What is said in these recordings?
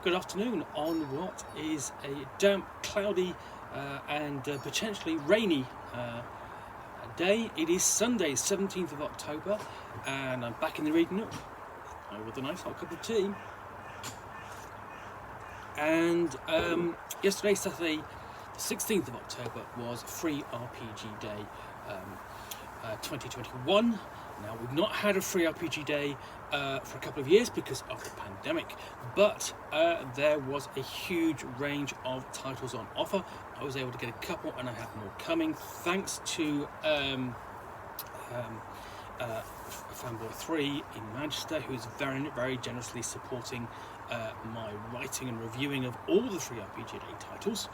Good afternoon on what is a damp, cloudy and potentially rainy day. It is Sunday, 17th of October, and I'm back in the reading Nook with a nice hot cup of tea. And yesterday, Saturday, the 16th of October, was Free RPG Day 2021. Now, we've not had a Free RPG Day for a couple of years because of the pandemic, but there was a huge range of titles on offer. I was able to get a couple, and I have more coming, thanks to Fanboy 3 in Manchester, who is very generously supporting my writing and reviewing of all the Free RPG Day titles.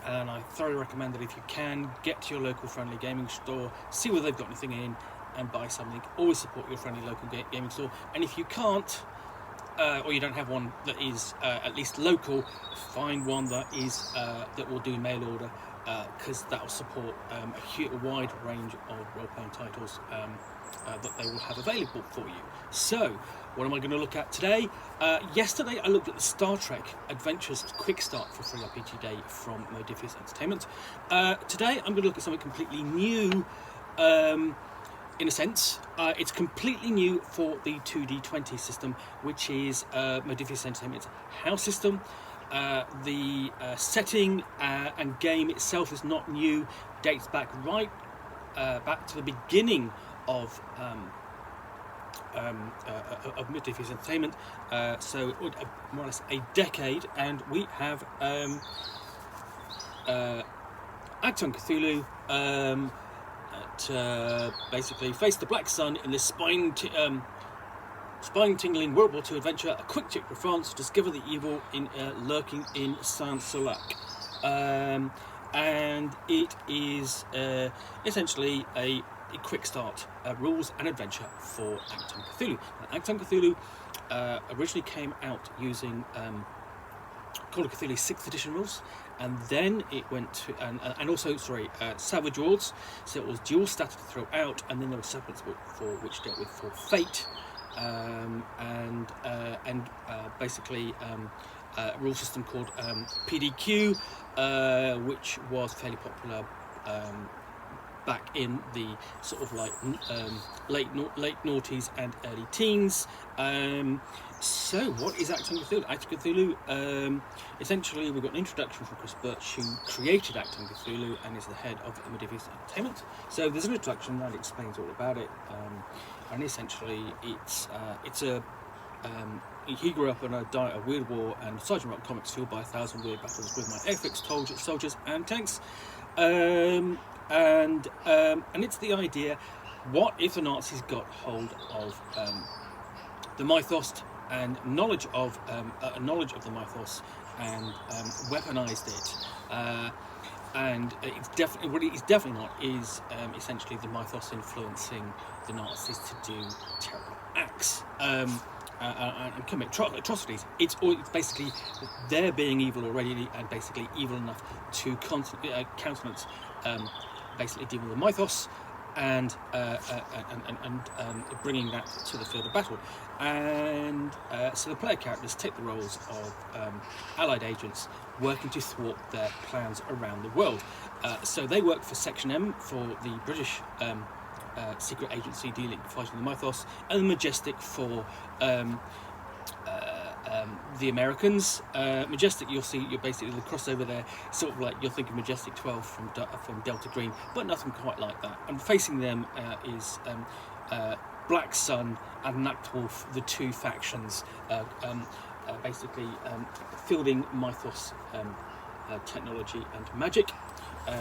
And I thoroughly recommend that if you can, get to your local friendly gaming store, see whether they've got anything in, and buy something. Always support your friendly local gaming store. And if you can't, or you don't have one that is at least local, find one that is that will do mail order, because that will support a wide range of role-playing titles that they will have available for you. So, what am I going to look at today? Yesterday I looked at the Star Trek Adventures Quick-Start for Free RPG Day from Modiphius Entertainment. Today I'm going to look at something completely new, in a sense. It's completely new for the 2D20 system, which is Modiphius Entertainment's house system. The setting and game itself is not new, dates back back to the beginning of Modiphius Entertainment, so more or less a decade, and we have Achtung, Cthulhu to basically face the Black Sun in this spine-tingling World War II adventure. A quick trip to France to discover the evil lurking in Saint-Solac. And it is essentially a quick start rules and adventure for Achtung Cthulhu. Now, Achtung Cthulhu originally came out using Call of Cthulhu 6th edition rules, and then it went to and also Savage Worlds. So it was dual static throughout, and then there was supplements for which dealt with for fate, and basically a rule system called PDQ, which was fairly popular back in the sort of like late noughties and early teens. So what is Achtung Cthulhu? Achtung Cthulhu, essentially we've got an introduction from Chris Birch, who created Achtung Cthulhu and is the head of Modiphius Entertainment. So there's an introduction that explains all about it, and essentially it's a he grew up in a diet of weird war and Sergeant Rock comics fueled by 1,000 weird battles with my airfix soldiers and tanks. And it's the idea: what if the Nazis got hold of the mythos and knowledge of the mythos and weaponized it? And it's definitely what it is definitely not is essentially the mythos influencing the Nazis to do terrible acts and commit atrocities. It's basically they're being evil already, and basically evil enough to countenance basically dealing with the mythos and bringing that to the field of battle. And so the player characters take the roles of Allied agents working to thwart their plans around the world. So they work for Section M, for the British secret agency fighting the mythos, and the Majestic for the Americans. Majestic, you're basically the crossover there, sort of like you're thinking Majestic 12 from Delta Green, but nothing quite like that. And facing them is Black Sun and Nachtwolf, the two factions, basically fielding mythos technology and magic.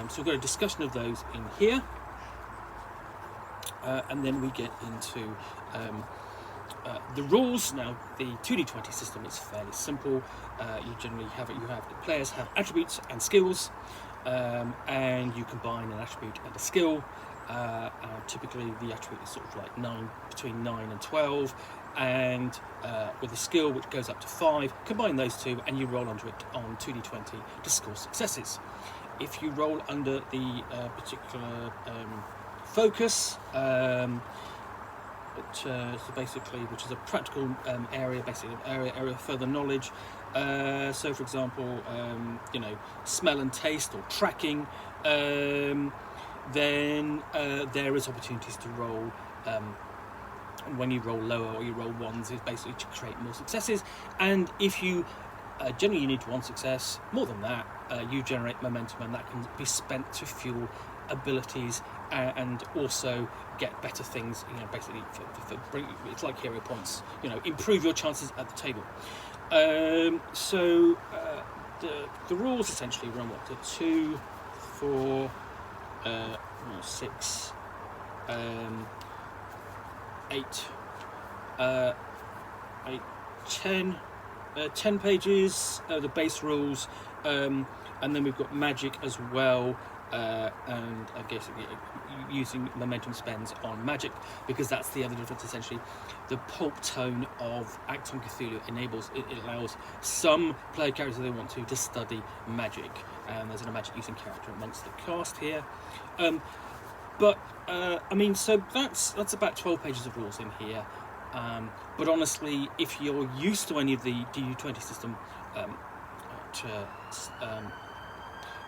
So we've got a discussion of those in here, and then we get into the rules. Now, the 2D20 system is fairly simple. You generally have players have attributes and skills, and you combine an attribute and a skill. Typically, the attribute is sort of like between 9 and 12, and with a skill which goes up to 5. Combine those two, and you roll under it on 2D20 to score successes. If you roll under the particular focus, so basically, which is a practical area, basically area of further knowledge. So, for example, smell and taste or tracking. Then there is opportunities to roll. When you roll lower or you roll ones, is basically to create more successes. And if you generally you need one success, more than that, you generate momentum, and that can be spent to fuel abilities and also get better things. Basically, it's like hero points. Improve your chances at the table. So the rules essentially run to 2, 4, 6, 8, 10 pages, the base rules, and then we've got magic as well, and I guess using momentum spends on magic, because that's the other difference. Essentially, the pulp tone of Achtung Cthulhu it allows some player characters they want to study magic, and there's a magic using character amongst the cast here. So that's about 12 pages of rules in here. But honestly, if you're used to any of the DU20 system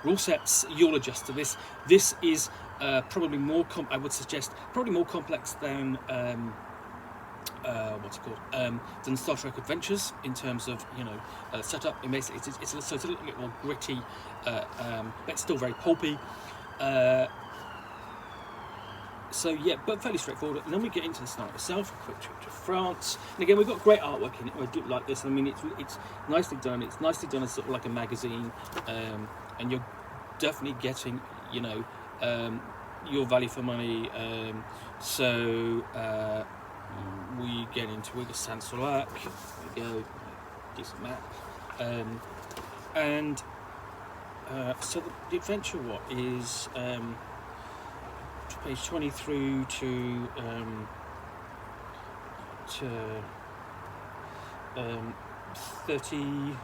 rule sets, you'll adjust to this. This is probably more I would suggest probably more complex than than Star Trek Adventures in terms of setup. It's a little bit more gritty, but it's still very pulpy. But fairly straightforward. And then we get into the scenario itself. A quick trip to France. And again, we've got great artwork in it. I do like this. I mean, it's nicely done. It's nicely done as sort of like a magazine, and you're definitely getting your value for money. We get into Saint-Solac. There we go. Decent map. So the adventure is. Page 20 through to 30.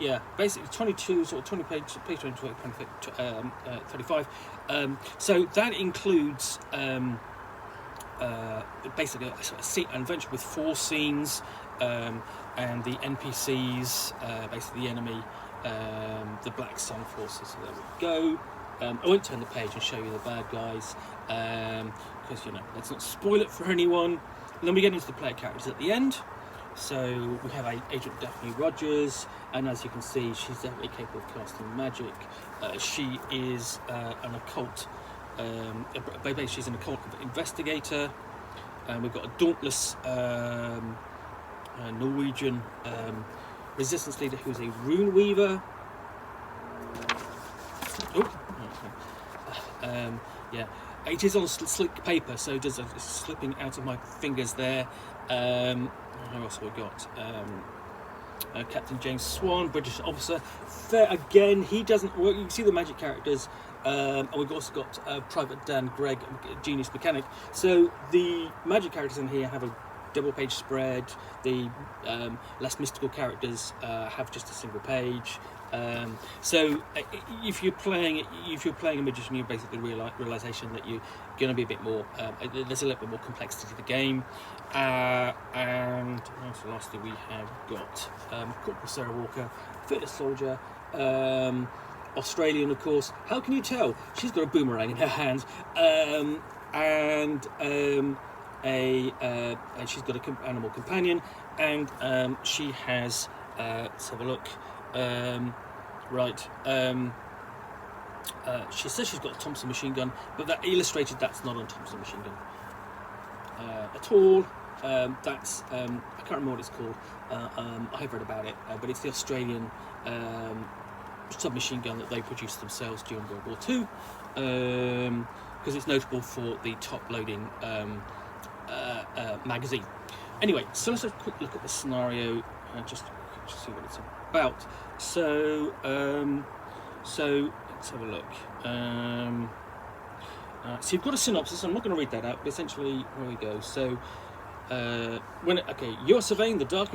Yeah, basically 22, sort of 20 page 22, 35. So that includes basically an adventure with 4 scenes, and the NPCs, basically the enemy, the Black Sun forces. So there we go. I won't turn the page and show you the bad guys, because let's not spoil it for anyone. And then we get into the player characters at the end. So we have Agent Daphne Rogers, and as you can see, she's definitely capable of casting magic. She is an occult. Basically, she's an occult investigator. And we've got a dauntless Norwegian resistance leader who's a rune weaver. It is on slick paper, so it does slipping out of my fingers there. Who else have we got? Captain James Swan, British officer. There again, he doesn't work. You can see the magic characters, and we've also got Private Dan Gregg, genius mechanic. So the magic characters in here have a double-page spread. The less mystical characters have just a single page. So if you're playing a magician, you're basically realization that you're going to be a bit more. There's a little bit more complexity to the game. And also lastly, we have got Corporal Sarah Walker, fitness soldier, Australian, of course. How can you tell? She's got a boomerang in her hand, and she's got an animal companion, and she has. Let's have a look. She says she's got a Thompson machine gun, but that illustrated that's not a Thompson machine gun at all. That's I can't remember what it's called. I've read about it, but it's the Australian submachine gun that they produced themselves during World War II, because it's notable for the top-loading magazine. Anyway, so let's have a quick look at the scenario and just see what it's about. So let's have a look. So you've got a synopsis. I'm not going to read that out, but essentially, here we go. So, you're surveying the dark.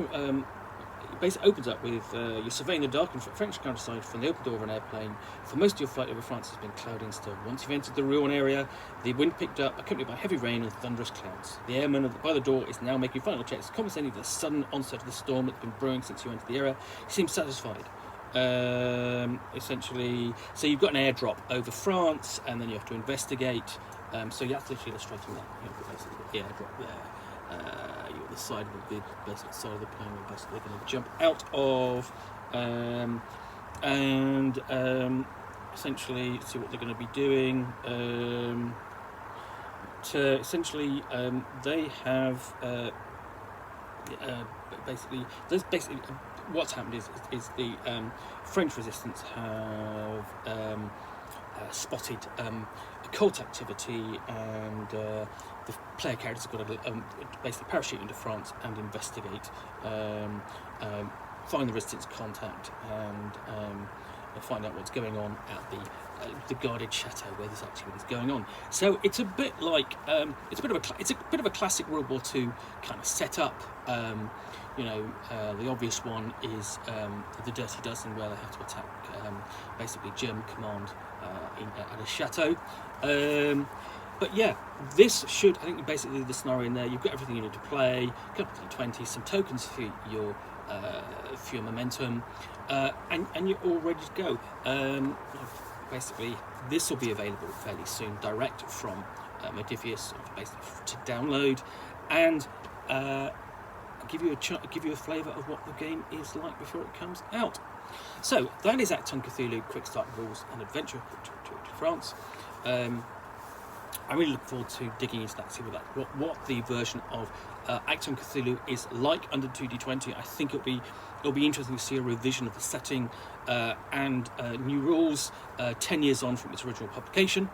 it basically opens up with you're surveying the dark and French countryside from the open door of an airplane. For most of your flight over France has been cloudy and still. Once you've entered the Rouen area, the wind picked up, accompanied by heavy rain and thunderous clouds. The airman by the door is now making final checks, compensating for the sudden onset of the storm that's been brewing since you entered the area. He seems satisfied. Essentially, so you've got an airdrop over France, and then you have to investigate. So that's literally illustrating that. Basically the airdrop there. You're at the side of the basically side of the plane. We're basically going to jump out of, and essentially see what they're going to be doing. Essentially, they have basically. There's basically. What's happened is the French resistance have spotted occult activity, and the player characters have got to basically parachute into France and investigate, find the resistance contact, and find out what's going on at the guarded chateau where this activity is going on. So it's a bit like it's a bit of a classic World War II kind of setup. The obvious one is the Dirty Dozen, where they have to attack basically German command at a chateau. But yeah, this should, I think basically the scenario in there, you've got everything you need to play, a couple of 20, some tokens for your momentum, and you're all ready to go. Basically, this will be available fairly soon, direct from Modiphius, basically to download, and give you a flavour of what the game is like before it comes out. So that is Achtung Cthulhu Quick-Start Rules and Adventure to France. I really look forward to digging into that, see what the version of Achtung Cthulhu is like under 2D20. I think it'll be interesting to see a revision of the setting and new rules 10 years on from its original publication.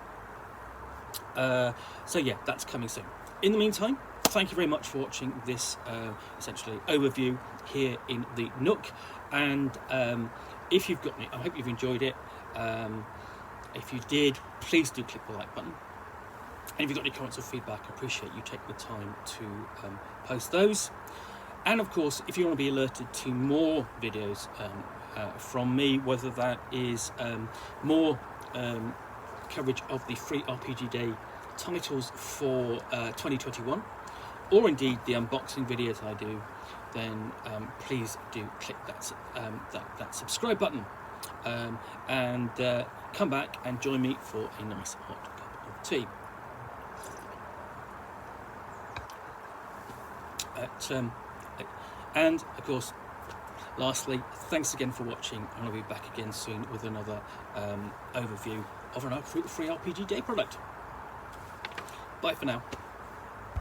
So yeah, that's coming soon. In the meantime, thank you very much for watching this essentially overview here in the Nook, and if you've got it, I hope you've enjoyed it. If you did, please do click the like button, and if you've got any comments or feedback, I appreciate you taking the time to post those. And of course, if you want to be alerted to more videos from me, whether that is more coverage of the free RPG Day titles for 2021, or indeed the unboxing videos I do, then please do click that subscribe button, and come back and join me for a nice hot cup of tea. And of course, lastly, thanks again for watching, and I'll be back again soon with another overview of an free RPG Day product. Bye for now.